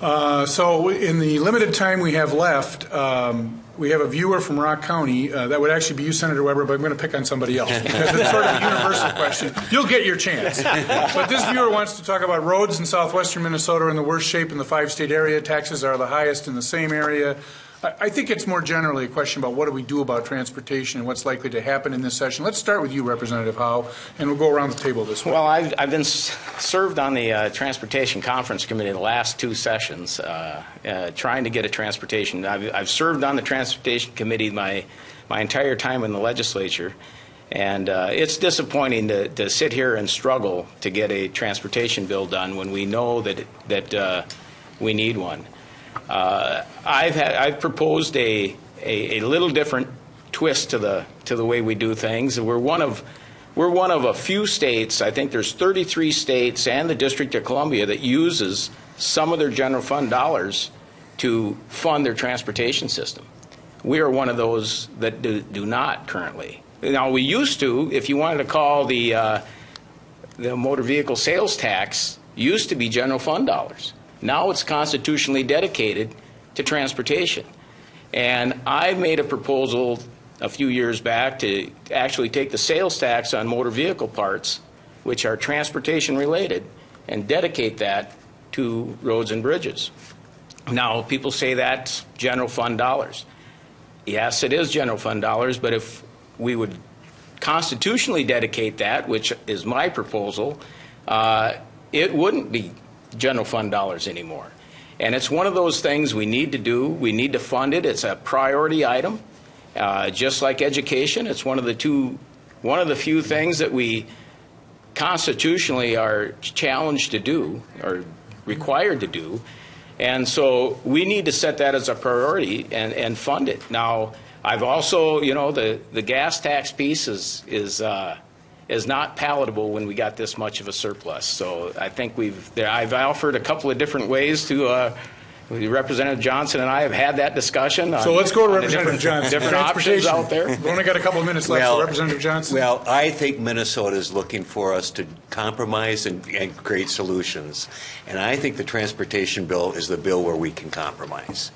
So in the limited time we have left, we have a viewer from Rock County. That would actually be you, Senator Weber, but I'm going to pick on somebody else because it's sort of a universal question. You'll get your chance. But this viewer wants to talk about roads in southwestern Minnesota are in the worst shape in the 5-state area. Taxes are the highest in the same area. I think it's more generally a question about what do we do about transportation and what's likely to happen in this session. Let's start with you, Representative Howe, and we'll go around the table this way. Well, I've been served on the Transportation Conference Committee the last 2 sessions, trying to get a transportation. I've served on the Transportation Committee my entire time in the legislature, and it's disappointing to sit here and struggle to get a transportation bill done when we know that we need one. I've proposed a little different twist to the way we do things. We're one of a few states. I think there's 33 states and the District of Columbia that uses some of their general fund dollars to fund their transportation system. We are one of those that do not currently. Now, we used to, if you wanted to call the motor vehicle sales tax, used to be general fund dollars. Now it's constitutionally dedicated to transportation. And I made a proposal a few years back to actually take the sales tax on motor vehicle parts, which are transportation related, and dedicate that to roads and bridges. Now, people say that's general fund dollars. Yes, it is general fund dollars, but if we would constitutionally dedicate that, which is my proposal, it wouldn't be general fund dollars anymore. And it's one of those things we need to do. We need to fund it. It's a priority item, just like education. It's one of the few things that we constitutionally are challenged to do or required to do. And so we need to set that as a priority and fund it. Now, I've also, the gas tax piece is not palatable when we got this much of a surplus. So I think I've offered a couple of different ways to, Representative Johnson and I have had that discussion. So let's go to Representative Johnson. Different options out there. We've only got a couple of minutes left, so Representative Johnson. Well, I think Minnesota is looking for us to compromise and create solutions. And I think the transportation bill is the bill where we can compromise.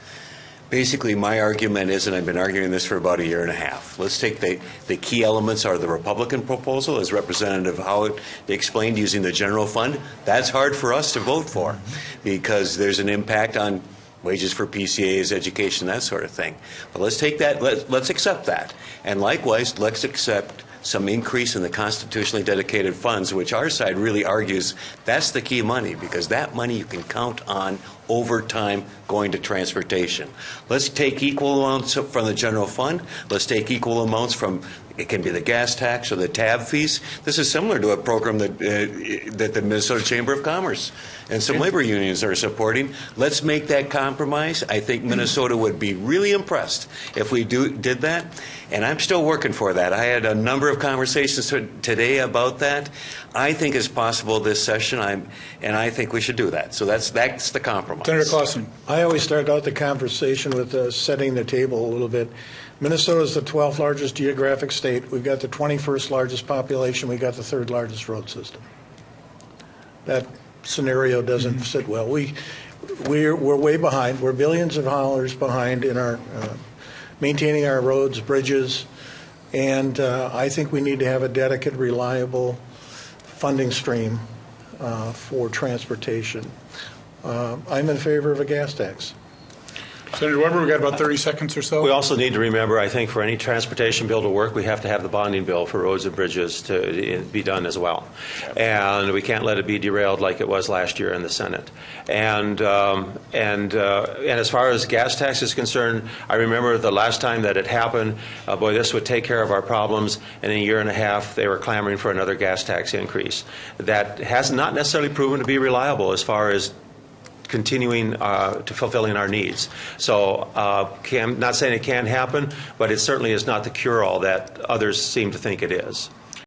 Basically, my argument is, and I've been arguing this for about a year and a half, let's take the key elements are the Republican proposal, as Representative Howard explained, using the general fund. That's hard for us to vote for because there's an impact on wages for PCAs, education, that sort of thing. But let's take that, let's accept that. And likewise, let's accept some increase in the constitutionally dedicated funds, which our side really argues that's the key money, because that money you can count on over time going to transportation. Let's take equal amounts from the general fund. Let's take equal amounts from, it can be the gas tax or the tab fees. This is similar to a program that the Minnesota Chamber of Commerce and some labor unions are supporting. Let's make that compromise. I think Minnesota would be really impressed if we did that. And I'm still working for that. I had a number of conversations today about that. I think it's possible this session, and I think we should do that. So that's the compromise. Senator Clausen. I always start out the conversation with setting the table a little bit. Minnesota is the 12th largest geographic state. We've got the 21st largest population. We've got the 3rd largest road system. That scenario doesn't sit well. We're way behind. We're billions of dollars behind in our maintaining our roads, bridges, and I think we need to have a dedicated, reliable funding stream for transportation. I'm in favor of a gas tax. Senator Weber, we've got about 30 seconds or so. We also need to remember, I think, for any transportation bill to work, we have to have the bonding bill for roads and bridges to be done as well. And we can't let it be derailed like it was last year in the Senate. And as far as gas tax is concerned, I remember the last time that it happened, boy, this would take care of our problems. And in a year and a half, they were clamoring for another gas tax increase. That has not necessarily proven to be reliable as far as continuing to fulfilling our needs. So not saying it can't happen, but it certainly is not the cure-all that others seem to think it is.